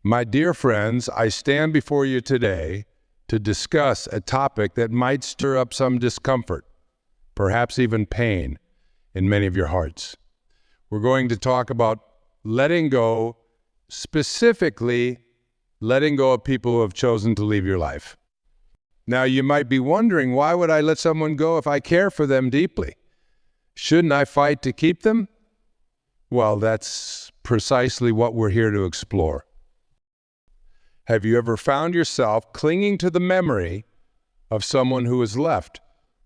My dear friends, I stand before you today to discuss a topic that might stir up some discomfort, perhaps even pain, in many of your hearts. We're going to talk about letting go, specifically letting go of people who have chosen to leave your life. Now, you might be wondering, why would I let someone go if I care for them deeply? Shouldn't I fight to keep them? Well, that's precisely what we're here to explore. Have you ever found yourself clinging to the memory of someone who has left,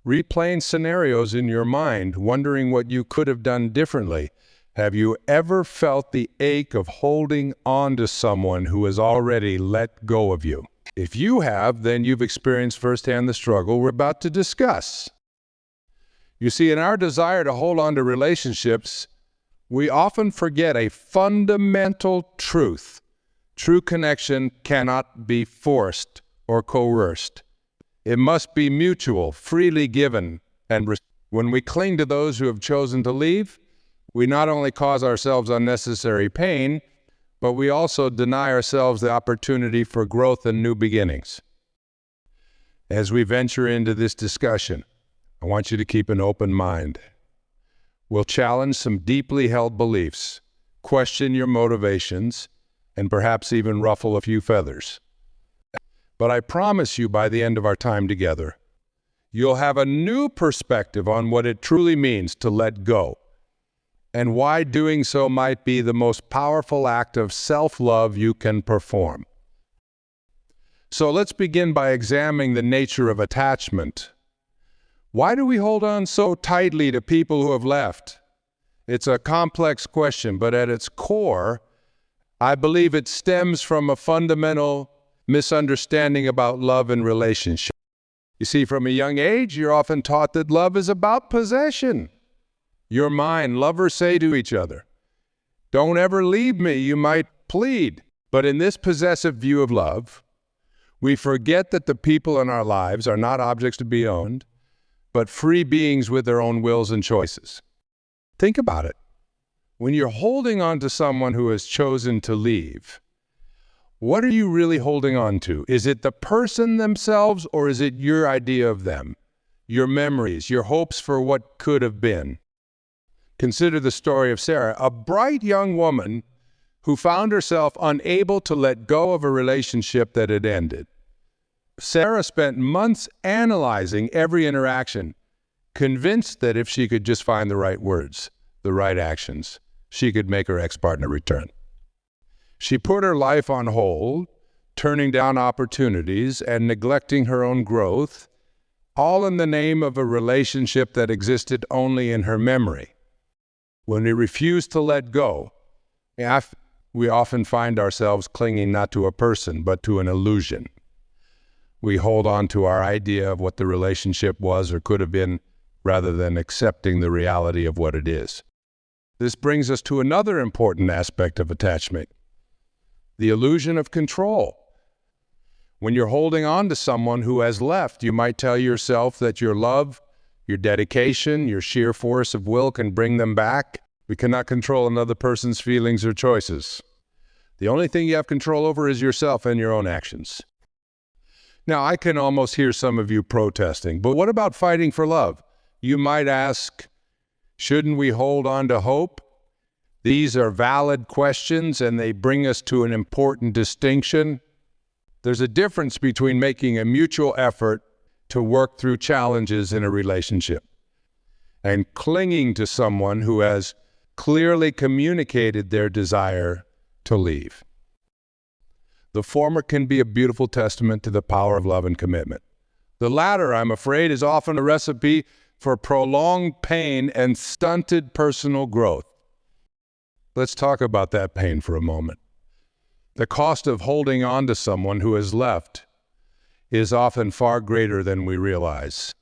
replaying scenarios in your mind, wondering what you could have done differently? Have you ever felt the ache of holding on to someone who has already let go of you? If you have, then you've experienced firsthand the struggle we're about to discuss. You see, in our desire to hold on to relationships, we often forget a fundamental truth. True connection cannot be forced or coerced. It must be mutual, freely given, and when we cling to those who have chosen to leave, we not only cause ourselves unnecessary pain, but we also deny ourselves the opportunity for growth and new beginnings. As we venture into this discussion, I want you to keep an open mind. We'll challenge some deeply held beliefs, question your motivations, and perhaps even ruffle a few feathers. But I promise you, by the end of our time together, you'll have a new perspective on what it truly means to let go, and why doing so might be the most powerful act of self-love you can perform. So let's begin by examining the nature of attachment. Why do we hold on so tightly to people who have left? It's a complex question, but at its core, I believe it stems from a fundamental misunderstanding about love and relationship. You see, from a young age, you're often taught that love is about possession. Your mind, lovers say to each other, "Don't ever leave me," you might plead. But in this possessive view of love, we forget that the people in our lives are not objects to be owned, but free beings with their own wills and choices. Think about it. When you're holding on to someone who has chosen to leave, what are you really holding on to? Is it the person themselves, or is it your idea of them, your memories, your hopes for what could have been? Consider the story of Sarah, a bright young woman who found herself unable to let go of a relationship that had ended. Sarah spent months analyzing every interaction, convinced that if she could just find the right words, the right actions, she could make her ex-partner return. She put her life on hold, turning down opportunities and neglecting her own growth, all in the name of a relationship that existed only in her memory. When we refuse to let go, we often find ourselves clinging not to a person, but to an illusion. We hold on to our idea of what the relationship was or could have been, rather than accepting the reality of what it is. This brings us to another important aspect of attachment, the illusion of control. When you're holding on to someone who has left, you might tell yourself that your love, your dedication, your sheer force of will can bring them back. We cannot control another person's feelings or choices. The only thing you have control over is yourself and your own actions. Now, I can almost hear some of you protesting, but what about fighting for love? You might ask, shouldn't we hold on to hope? These are valid questions, and they bring us to an important distinction. There's a difference between making a mutual effort to work through challenges in a relationship and clinging to someone who has clearly communicated their desire to leave. The former can be a beautiful testament to the power of love and commitment. The latter, I'm afraid, is often a recipe for prolonged pain and stunted personal growth. Let's talk about that pain for a moment. The cost of holding on to someone who has left is often far greater than we realize.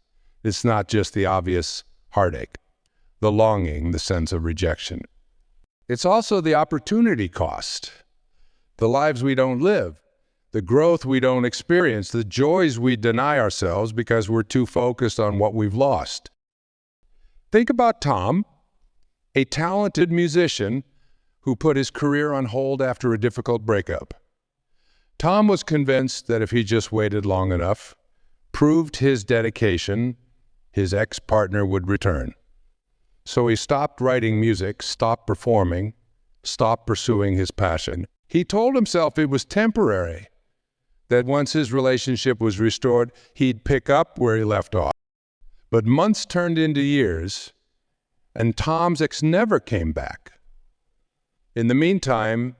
It's not just the obvious heartache, the longing, the sense of rejection. It's also the opportunity cost, the lives we don't live, the growth we don't experience, the joys we deny ourselves because we're too focused on what we've lost. Think about Tom, a talented musician who put his career on hold after a difficult breakup. Tom was convinced that if he just waited long enough, proved his dedication, his ex-partner would return. So he stopped writing music, stopped performing, stopped pursuing his passion. He told himself it was temporary, that once his relationship was restored, he'd pick up where he left off. But months turned into years, and Tom's ex never came back. In the meantime,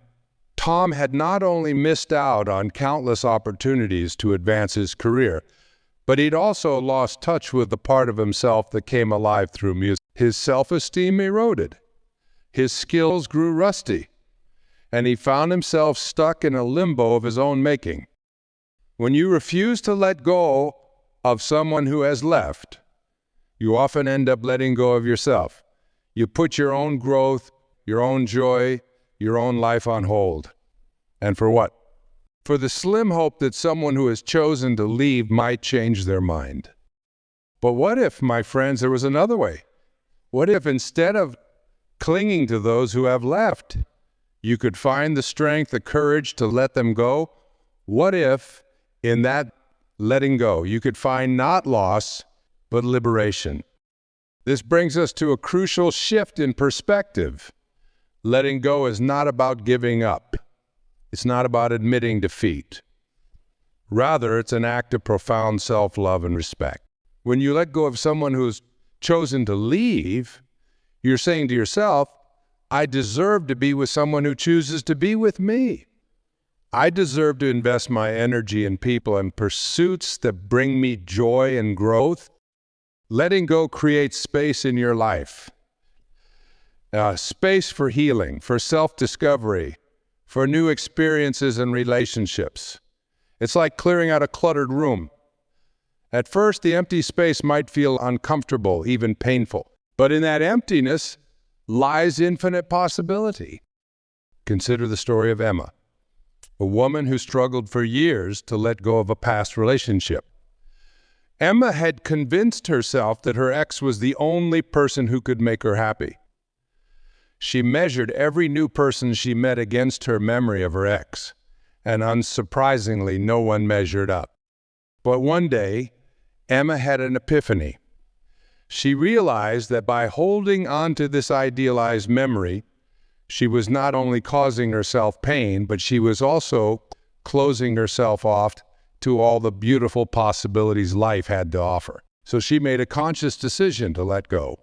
Tom had not only missed out on countless opportunities to advance his career, but he'd also lost touch with the part of himself that came alive through music. His self-esteem eroded, his skills grew rusty, and he found himself stuck in a limbo of his own making. When you refuse to let go of someone who has left, you often end up letting go of yourself. You put your own growth, your own joy, your own life on hold. And for what? For the slim hope that someone who has chosen to leave might change their mind. But what if, my friends, there was another way? What if instead of clinging to those who have left, you could find the strength, the courage to let them go? What if in that letting go, you could find not loss, but liberation? This brings us to a crucial shift in perspective. Letting go is not about giving up. It's not about admitting defeat. Rather, it's an act of profound self-love and respect. When you let go of someone who's chosen to leave, you're saying to yourself, I deserve to be with someone who chooses to be with me. I deserve to invest my energy in people and pursuits that bring me joy and growth. Letting go creates space in your life. Space for healing, for self-discovery, for new experiences and relationships. It's like clearing out a cluttered room. At first, the empty space might feel uncomfortable, even painful. But in that emptiness lies infinite possibility. Consider the story of Emma, a woman who struggled for years to let go of a past relationship. Emma had convinced herself that her ex was the only person who could make her happy. She measured every new person she met against her memory of her ex, and unsurprisingly, no one measured up. But one day, Emma had an epiphany. She realized that by holding on to this idealized memory, she was not only causing herself pain, but she was also closing herself off to all the beautiful possibilities life had to offer. So she made a conscious decision to let go.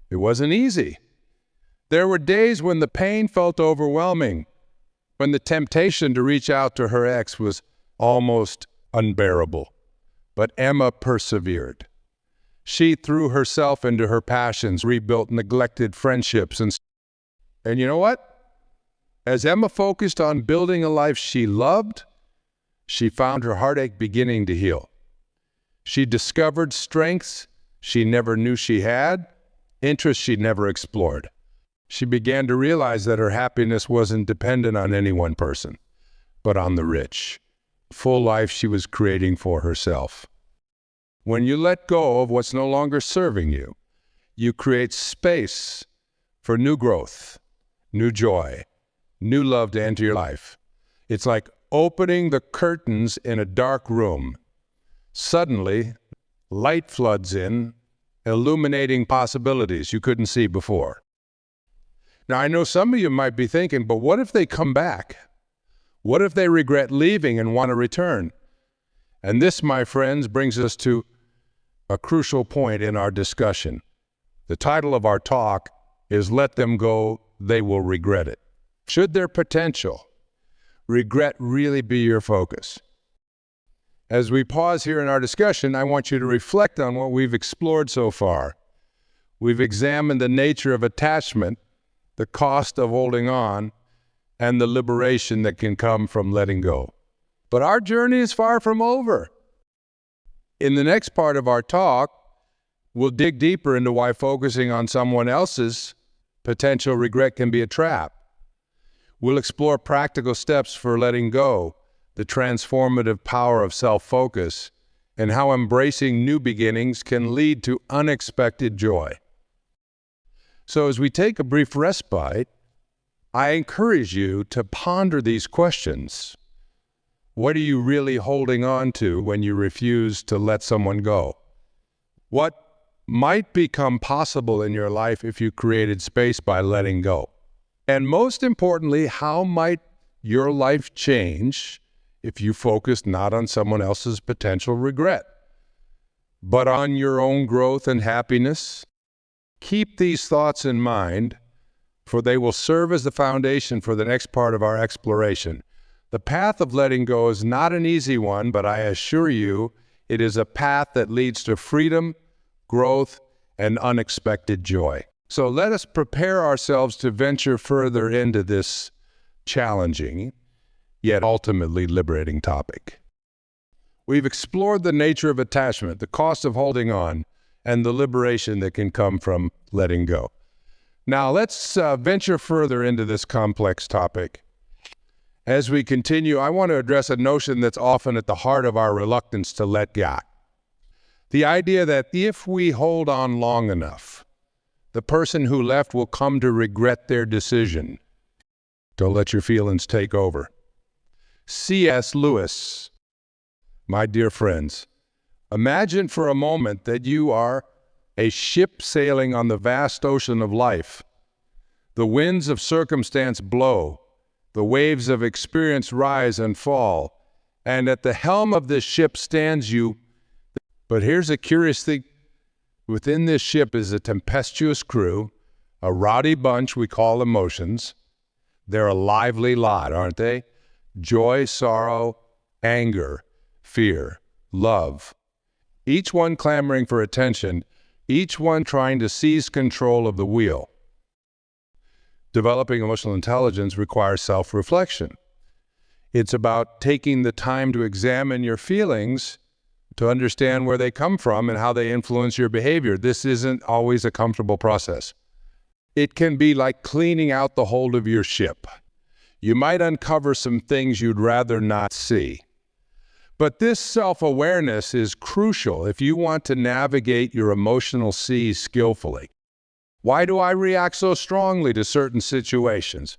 It wasn't easy. There were days when the pain felt overwhelming, when the temptation to reach out to her ex was almost unbearable. But Emma persevered. She threw herself into her passions, rebuilt neglected friendships, and you know what? As Emma focused on building a life she loved, she found her heartache beginning to heal. She discovered strengths she never knew she had, interests she'd never explored. She began to realize that her happiness wasn't dependent on any one person, but on the rich, full life she was creating for herself. When you let go of what's no longer serving you, you create space for new growth, new joy, new love to enter your life. It's like opening the curtains in a dark room. Suddenly, light floods in, illuminating possibilities you couldn't see before. Now, I know some of you might be thinking, but what if they come back? What if they regret leaving and want to return? And this, my friends, brings us to a crucial point in our discussion. The title of our talk is Let Them Go, They Will Regret It. Should their potential, regret really be your focus? As we pause here in our discussion, I want you to reflect on what we've explored so far. We've examined the nature of attachment, the cost of holding on, and the liberation that can come from letting go. But our journey is far from over. In the next part of our talk, we'll dig deeper into why focusing on someone else's potential regret can be a trap. We'll explore practical steps for letting go, the transformative power of self-focus, and how embracing new beginnings can lead to unexpected joy. So as we take a brief respite, I encourage you to ponder these questions. What are you really holding on to when you refuse to let someone go? What might become possible in your life if you created space by letting go? And most importantly, how might your life change if you focused not on someone else's potential regret, but on your own growth and happiness? Keep these thoughts in mind, for they will serve as the foundation for the next part of our exploration. The path of letting go is not an easy one, but I assure you, it is a path that leads to freedom, growth, and unexpected joy. So let us prepare ourselves to venture further into this challenging, yet ultimately liberating topic. We've explored the nature of attachment, the cost of holding on, and the liberation that can come from letting go. Now let's venture further into this complex topic. As we continue, I want to address a notion that's often at the heart of our reluctance to let go. The idea that if we hold on long enough, the person who left will come to regret their decision. Don't let your feelings take over. C.S. Lewis, my dear friends, imagine for a moment that you are a ship sailing on the vast ocean of life. The winds of circumstance blow, the waves of experience rise and fall, and at the helm of this ship stands you. But here's a curious thing. Within this ship is a tempestuous crew, a rowdy bunch we call emotions. They're a lively lot, aren't they? Joy, sorrow, anger, fear, love. Each one clamoring for attention, each one trying to seize control of the wheel. Developing emotional intelligence requires self-reflection. It's about taking the time to examine your feelings, to understand where they come from and how they influence your behavior. This isn't always a comfortable process. It can be like cleaning out the hold of your ship. You might uncover some things you'd rather not see. But this self-awareness is crucial if you want to navigate your emotional seas skillfully. Why do I react so strongly to certain situations?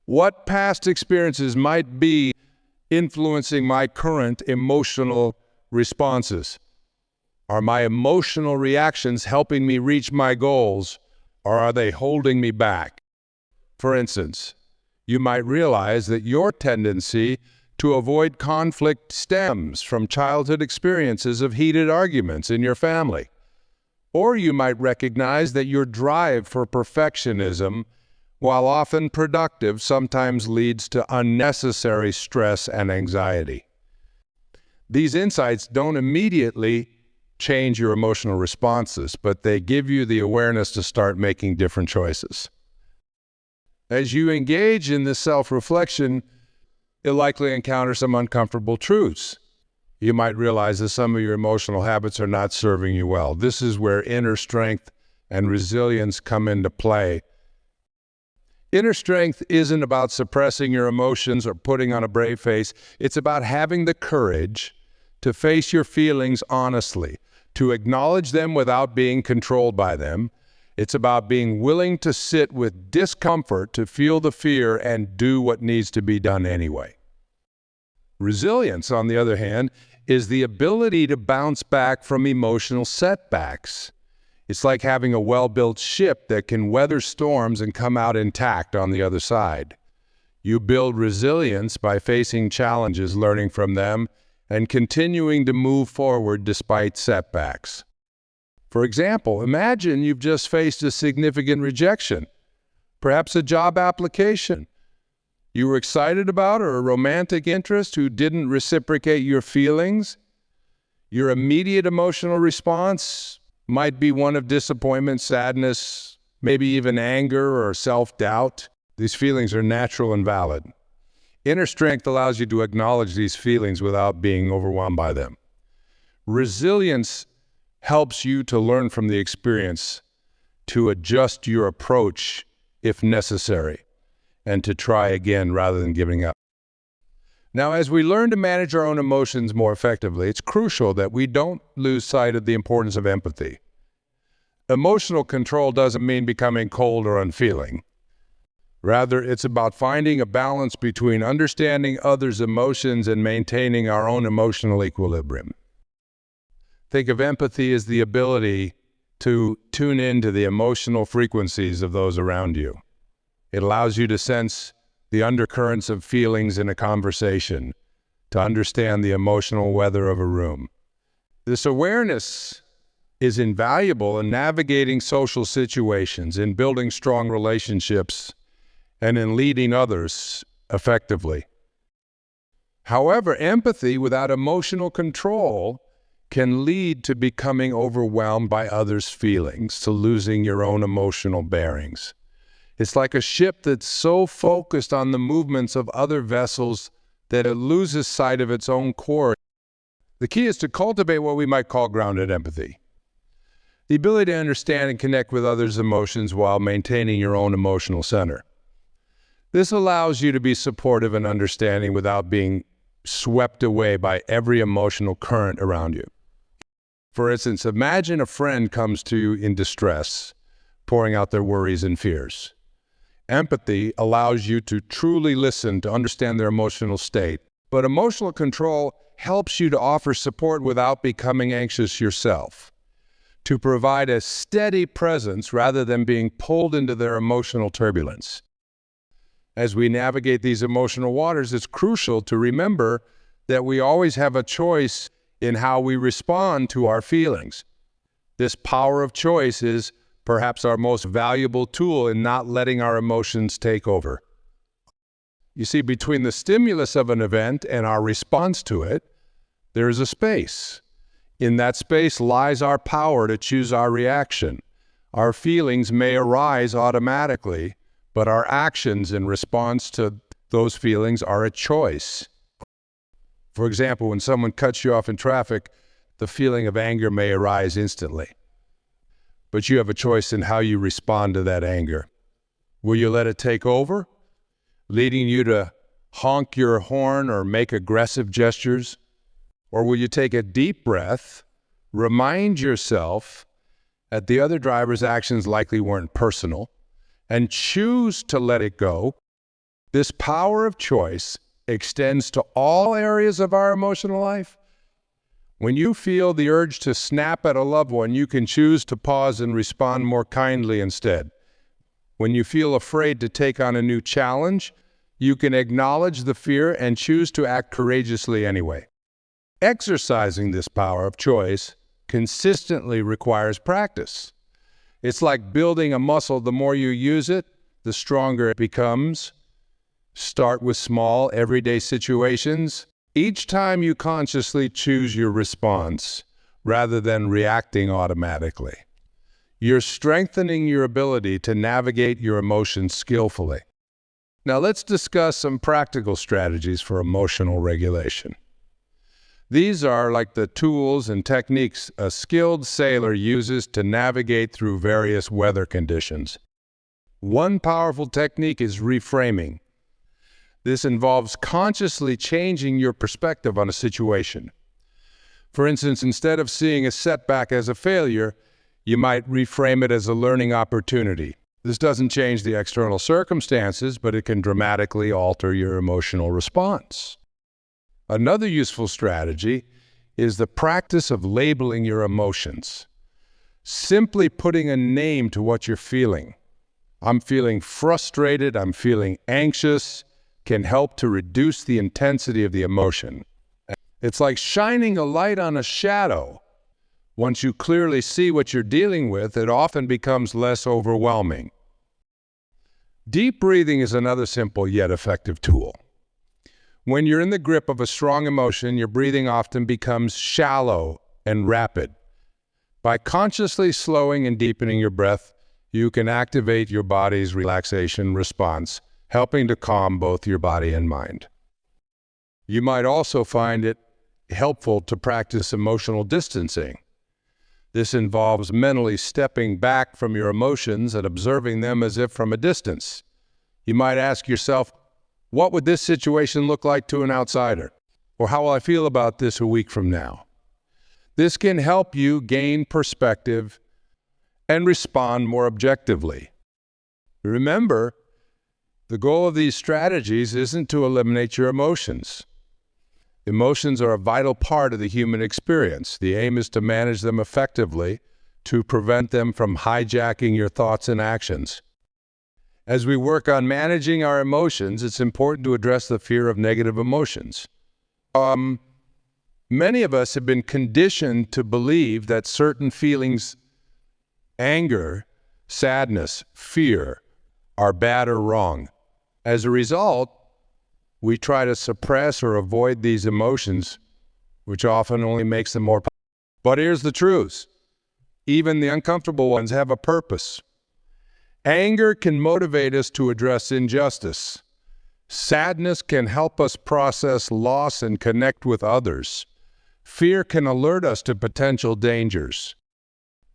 What past experiences might be influencing my current emotional responses? Are my emotional reactions helping me reach my goals, or are they holding me back? For instance, you might realize that your tendency to avoid conflict stems from childhood experiences of heated arguments in your family. Or you might recognize that your drive for perfectionism, while often productive, sometimes leads to unnecessary stress and anxiety. These insights don't immediately change your emotional responses, but they give you the awareness to start making different choices. As you engage in this self-reflection, you'll likely encounter some uncomfortable truths. You might realize that some of your emotional habits are not serving you well. This is where inner strength and resilience come into play. Inner strength isn't about suppressing your emotions or putting on a brave face. It's about having the courage to face your feelings honestly, to acknowledge them without being controlled by them. It's about being willing to sit with discomfort, to feel the fear, and do what needs to be done anyway. Resilience, on the other hand, is the ability to bounce back from emotional setbacks. It's like having a well-built ship that can weather storms and come out intact on the other side. You build resilience by facing challenges, learning from them, and continuing to move forward despite setbacks. For example, imagine you've just faced a significant rejection, perhaps a job application you were excited about, or a romantic interest who didn't reciprocate your feelings. Your immediate emotional response might be one of disappointment, sadness, maybe even anger or self-doubt. These feelings are natural and valid. Inner strength allows you to acknowledge these feelings without being overwhelmed by them. Resilience helps you to learn from the experience, to adjust your approach if necessary, and to try again rather than giving up. Now, as we learn to manage our own emotions more effectively, it's crucial that we don't lose sight of the importance of empathy. Emotional control doesn't mean becoming cold or unfeeling. Rather, it's about finding a balance between understanding others' emotions and maintaining our own emotional equilibrium. Think of empathy as the ability to tune into the emotional frequencies of those around you. It allows you to sense the undercurrents of feelings in a conversation, to understand the emotional weather of a room. This awareness is invaluable in navigating social situations, in building strong relationships, and in leading others effectively. However, empathy without emotional control can lead to becoming overwhelmed by others' feelings, to losing your own emotional bearings. It's like a ship that's so focused on the movements of other vessels that it loses sight of its own course. The key is to cultivate what we might call grounded empathy. The ability to understand and connect with others' emotions while maintaining your own emotional center. This allows you to be supportive and understanding without being swept away by every emotional current around you. For instance, imagine a friend comes to you in distress, pouring out their worries and fears. Empathy allows you to truly listen, to understand their emotional state. But emotional control helps you to offer support without becoming anxious yourself, to provide a steady presence rather than being pulled into their emotional turbulence. As we navigate these emotional waters, it's crucial to remember that we always have a choice in how we respond to our feelings. This power of choice is perhaps our most valuable tool in not letting our emotions take over. You see, between the stimulus of an event and our response to it, there is a space. In that space lies our power to choose our reaction. Our feelings may arise automatically, but our actions in response to those feelings are a choice. For example, when someone cuts you off in traffic, the feeling of anger may arise instantly. But you have a choice in how you respond to that anger. Will you let it take over, leading you to honk your horn or make aggressive gestures? Or will you take a deep breath, remind yourself that the other driver's actions likely weren't personal, and choose to let it go? This power of choice extends to all areas of our emotional life. When you feel the urge to snap at a loved one, you can choose to pause and respond more kindly instead. When you feel afraid to take on a new challenge, you can acknowledge the fear and choose to act courageously anyway. Exercising this power of choice consistently requires practice. It's like building a muscle. The more you use it, the stronger it becomes. Start with small, everyday situations. Each time you consciously choose your response, rather than reacting automatically, you're strengthening your ability to navigate your emotions skillfully. Now let's discuss some practical strategies for emotional regulation. These are like the tools and techniques a skilled sailor uses to navigate through various weather conditions. One powerful technique is reframing. This involves consciously changing your perspective on a situation. For instance, instead of seeing a setback as a failure, you might reframe it as a learning opportunity. This doesn't change the external circumstances, but it can dramatically alter your emotional response. Another useful strategy is the practice of labeling your emotions. Simply putting a name to what you're feeling. I'm feeling frustrated, I'm feeling anxious, can help to reduce the intensity of the emotion. It's like shining a light on a shadow. Once you clearly see what you're dealing with, it often becomes less overwhelming. Deep breathing is another simple yet effective tool. When you're in the grip of a strong emotion, your breathing often becomes shallow and rapid. By consciously slowing and deepening your breath, you can activate your body's relaxation response, helping to calm both your body and mind. You might also find it helpful to practice emotional distancing. This involves mentally stepping back from your emotions and observing them as if from a distance. You might ask yourself, what would this situation look like to an outsider? Or how will I feel about this a week from now? This can help you gain perspective and respond more objectively. Remember, The goal of these strategies isn't to eliminate your emotions. Emotions are a vital part of the human experience. The aim is to manage them effectively, to prevent them from hijacking your thoughts and actions. As we work on managing our emotions, it's important to address the fear of negative emotions. Many of us have been conditioned to believe that certain feelings, anger, sadness, fear, are bad or wrong. As a result, we try to suppress or avoid these emotions, which often only makes them more powerful. But here's the truth. Even the uncomfortable ones have a purpose. Anger can motivate us to address injustice. Sadness can help us process loss and connect with others. Fear can alert us to potential dangers.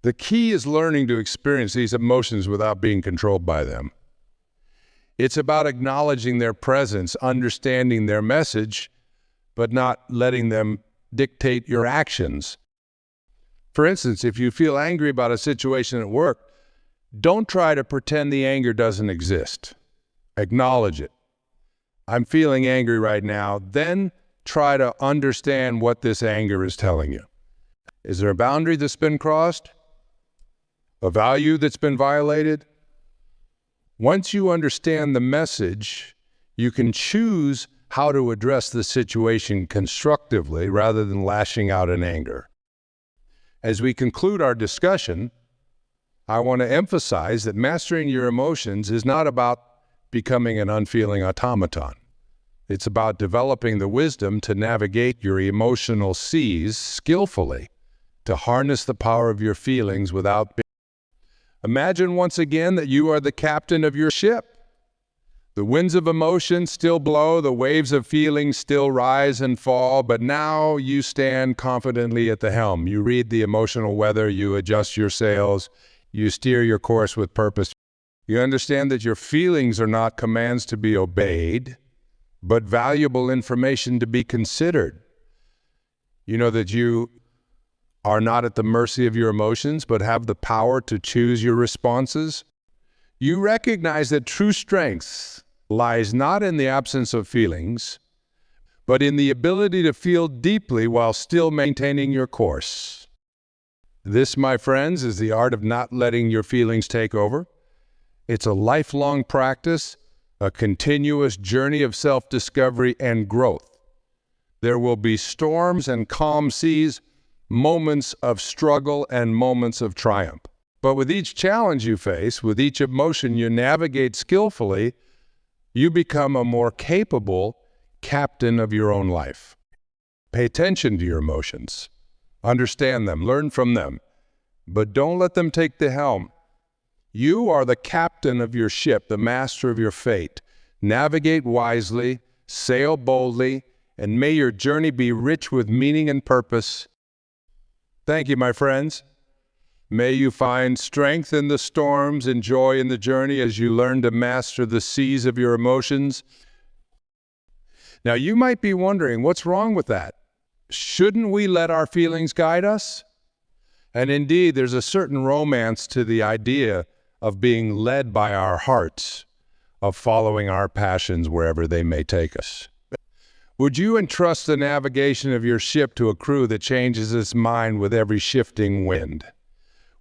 The key is learning to experience these emotions without being controlled by them. It's about acknowledging their presence, understanding their message, but not letting them dictate your actions. For instance, if you feel angry about a situation at work, don't try to pretend the anger doesn't exist. Acknowledge it. I'm feeling angry right now. Then try to understand what this anger is telling you. Is there a boundary that's been crossed? A value that's been violated? Once you understand the message, you can choose how to address the situation constructively rather than lashing out in anger. As we conclude our discussion, I want to emphasize that mastering your emotions is not about becoming an unfeeling automaton. It's about developing the wisdom to navigate your emotional seas skillfully, to harness the power of your feelings without being. Imagine once again that you are the captain of your ship. The winds of emotion still blow, the waves of feelings still rise and fall, but now you stand confidently at the helm. You read the emotional weather, you adjust your sails, you steer your course with purpose. You understand that your feelings are not commands to be obeyed, but valuable information to be considered. You know that you are not at the mercy of your emotions, but have the power to choose your responses. You recognize that true strength lies not in the absence of feelings, but in the ability to feel deeply while still maintaining your course. This, my friends, is the art of not letting your feelings take over. It's a lifelong practice, a continuous journey of self-discovery and growth. There will be storms and calm seas, moments of struggle and moments of triumph. But with each challenge you face, with each emotion you navigate skillfully, you become a more capable captain of your own life. Pay attention to your emotions. Understand them, learn from them, but don't let them take the helm. You are the captain of your ship, the master of your fate. Navigate wisely, sail boldly, and may your journey be rich with meaning and purpose. Thank you, my friends. May you find strength in the storms and joy in the journey as you learn to master the seas of your emotions. Now, you might be wondering, what's wrong with that? Shouldn't we let our feelings guide us? And indeed, there's a certain romance to the idea of being led by our hearts, of following our passions wherever they may take us. Would you entrust the navigation of your ship to a crew that changes its mind with every shifting wind?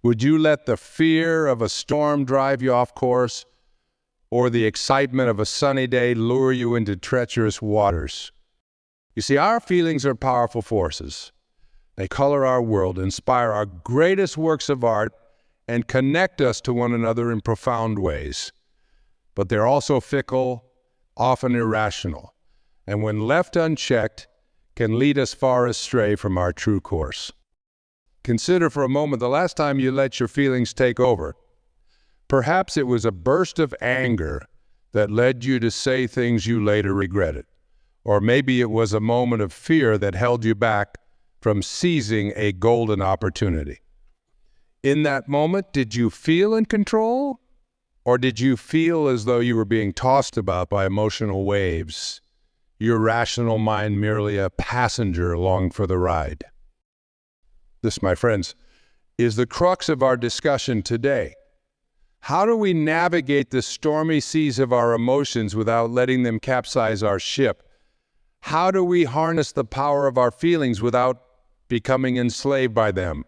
Would you let the fear of a storm drive you off course, or the excitement of a sunny day lure you into treacherous waters? You see, our feelings are powerful forces. They color our world, inspire our greatest works of art, and connect us to one another in profound ways. But they're also fickle, often irrational, and when left unchecked, can lead us far astray from our true course. Consider for a moment the last time you let your feelings take over. Perhaps it was a burst of anger that led you to say things you later regretted. Or maybe it was a moment of fear that held you back from seizing a golden opportunity. In that moment, did you feel in control? Or did you feel as though you were being tossed about by emotional waves, your rational mind merely a passenger along for the ride? This, my friends, is the crux of our discussion today. How do we navigate the stormy seas of our emotions without letting them capsize our ship? How do we harness the power of our feelings without becoming enslaved by them?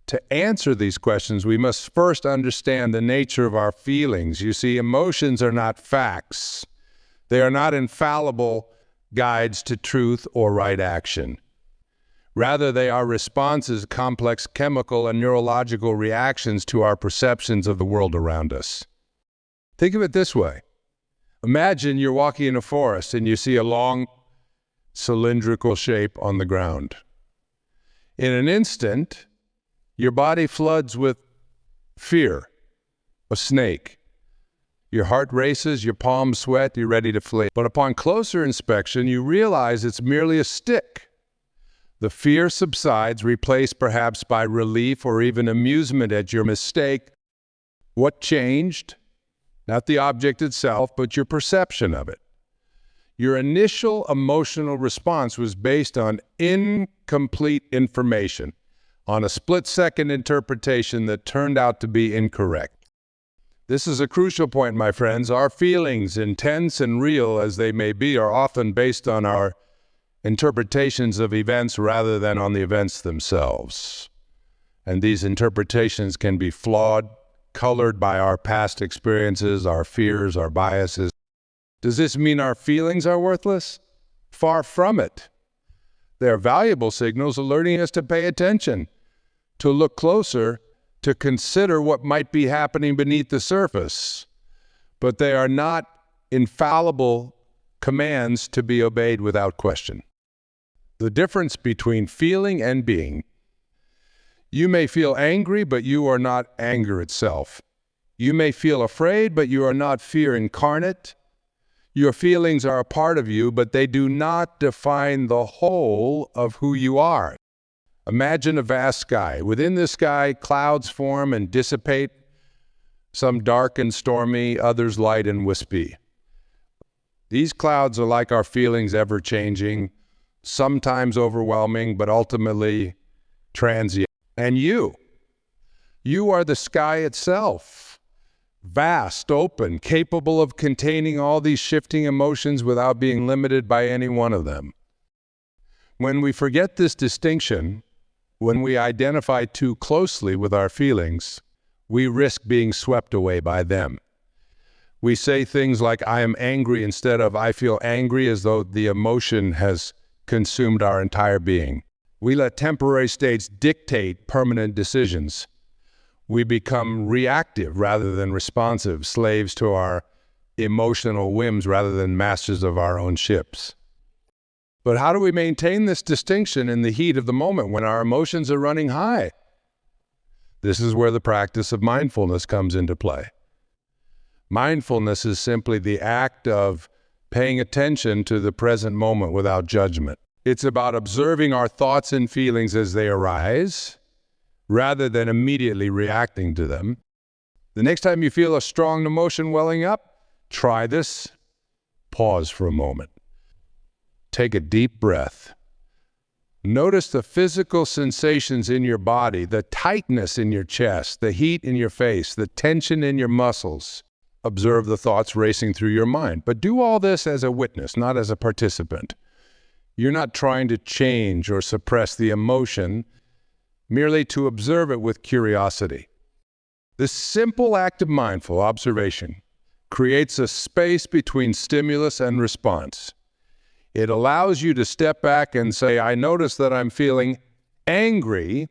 To answer these questions, we must first understand the nature of our feelings. You see, emotions are not facts. They are not infallible guides to truth or right action. Rather, they are responses, complex chemical and neurological reactions to our perceptions of the world around us. Think of it this way. Imagine you're walking in a forest and you see a long, cylindrical shape on the ground. In an instant, your body floods with fear, a snake. Your heart races, your palms sweat, you're ready to flee. But upon closer inspection, you realize it's merely a stick. The fear subsides, replaced perhaps by relief or even amusement at your mistake. What changed? Not the object itself, but your perception of it. Your initial emotional response was based on incomplete information, on a split-second interpretation that turned out to be incorrect. This is a crucial point, my friends. Our feelings, intense and real as they may be, are often based on our interpretations of events rather than on the events themselves. And these interpretations can be flawed, colored by our past experiences, our fears, our biases. Does this mean our feelings are worthless? Far from it. They are valuable signals alerting us to pay attention, to look closer, to consider what might be happening beneath the surface. But they are not infallible commands to be obeyed without question. The difference between feeling and being. You may feel angry, but you are not anger itself. You may feel afraid, but you are not fear incarnate. Your feelings are a part of you, but they do not define the whole of who you are. Imagine a vast sky. Within the sky, clouds form and dissipate, some dark and stormy, others light and wispy. These clouds are like our feelings, ever-changing, sometimes overwhelming, but ultimately transient. And you are the sky itself, vast, open, capable of containing all these shifting emotions without being limited by any one of them. When we forget this distinction, when we identify too closely with our feelings, we risk being swept away by them. We say things like, I am angry, instead of I feel angry, as though the emotion has consumed our entire being. We let temporary states dictate permanent decisions. We become reactive rather than responsive, slaves to our emotional whims rather than masters of our own ships. But how do we maintain this distinction in the heat of the moment when our emotions are running high? This is where the practice of mindfulness comes into play. Mindfulness is simply the act of paying attention to the present moment without judgment. It's about observing our thoughts and feelings as they arise, rather than immediately reacting to them. The next time you feel a strong emotion welling up, try this. Pause for a moment. Take a deep breath. Notice the physical sensations in your body, the tightness in your chest, the heat in your face, the tension in your muscles. Observe the thoughts racing through your mind. But do all this as a witness, not as a participant. You're not trying to change or suppress the emotion, merely to observe it with curiosity. This simple act of mindful observation creates a space between stimulus and response. It allows you to step back and say, I notice that I'm feeling angry,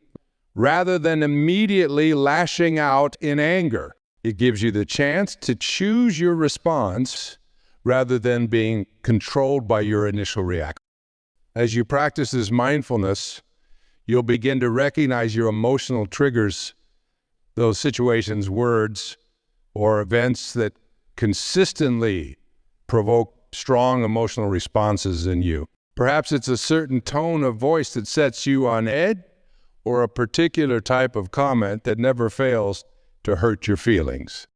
rather than immediately lashing out in anger. It gives you the chance to choose your response rather than being controlled by your initial reaction. As you practice this mindfulness, you'll begin to recognize your emotional triggers, those situations, words, or events that consistently provoke strong emotional responses in you. Perhaps it's a certain tone of voice that sets you on edge, or a particular type of comment that never fails to hurt your feelings.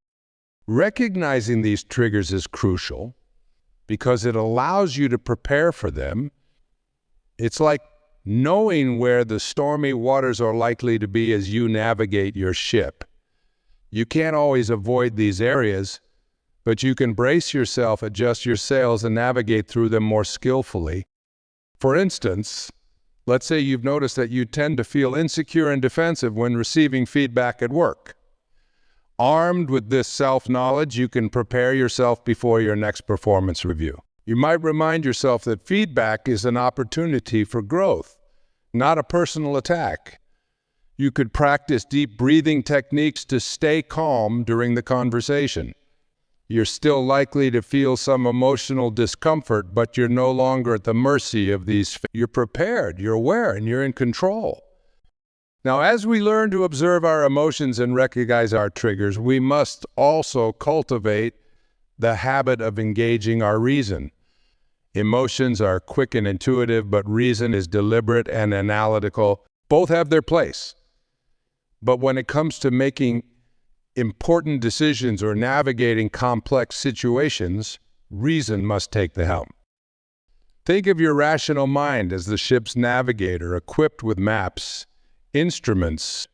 Recognizing these triggers is crucial because it allows you to prepare for them. It's like knowing where the stormy waters are likely to be as you navigate your ship. You can't always avoid these areas, but you can brace yourself, adjust your sails, and navigate through them more skillfully. For instance, let's say you've noticed that you tend to feel insecure and defensive when receiving feedback at work. Armed with this self-knowledge, you can prepare yourself before your next performance review. You might remind yourself that feedback is an opportunity for growth, not a personal attack. You could practice deep breathing techniques to stay calm during the conversation. You're still likely to feel some emotional discomfort, but you're no longer at the mercy of these. You're prepared, you're aware, and you're in control. Now, as we learn to observe our emotions and recognize our triggers, we must also cultivate the habit of engaging our reason. Emotions are quick and intuitive, but reason is deliberate and analytical. Both have their place. But when it comes to making important decisions or navigating complex situations, reason must take the helm. Think of your rational mind as the ship's navigator, equipped with maps, instruments,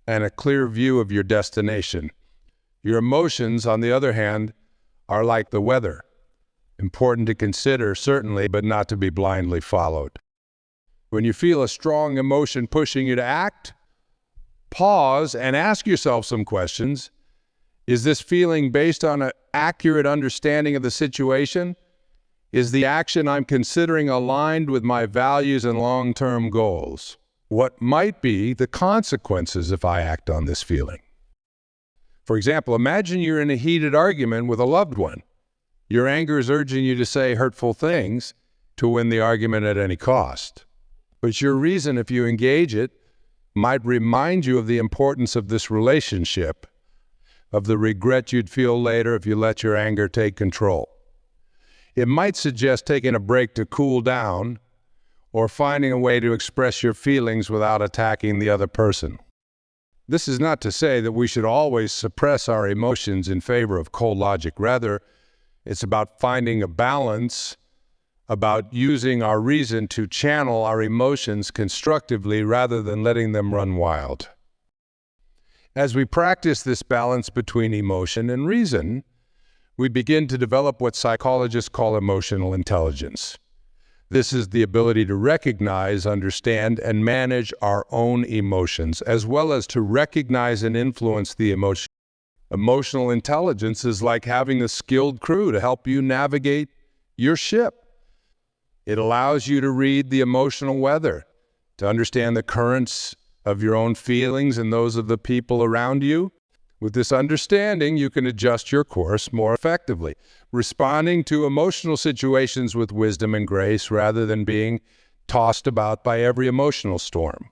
and a clear view of your destination. Your emotions, on the other hand, are like the weather. Important to consider, certainly, but not to be blindly followed. When you feel a strong emotion pushing you to act, pause and ask yourself some questions. Is this feeling based on an accurate understanding of the situation? Is the action I'm considering aligned with my values and long-term goals? What might be the consequences if I act on this feeling? For example, imagine you're in a heated argument with a loved one. Your anger is urging you to say hurtful things to win the argument at any cost. But your reason, if you engage it, might remind you of the importance of this relationship, of the regret you'd feel later if you let your anger take control. It might suggest taking a break to cool down or finding a way to express your feelings without attacking the other person. This is not to say that we should always suppress our emotions in favor of cold logic. Rather, it's about finding a balance, about using our reason to channel our emotions constructively rather than letting them run wild. As we practice this balance between emotion and reason, we begin to develop what psychologists call emotional intelligence. This is the ability to recognize, understand, and manage our own emotions, as well as to recognize and influence the emotion. Emotional intelligence is like having a skilled crew to help you navigate your ship. It allows you to read the emotional weather, to understand the currents of your own feelings and those of the people around you. With this understanding, you can adjust your course more effectively, responding to emotional situations with wisdom and grace rather than being tossed about by every emotional storm.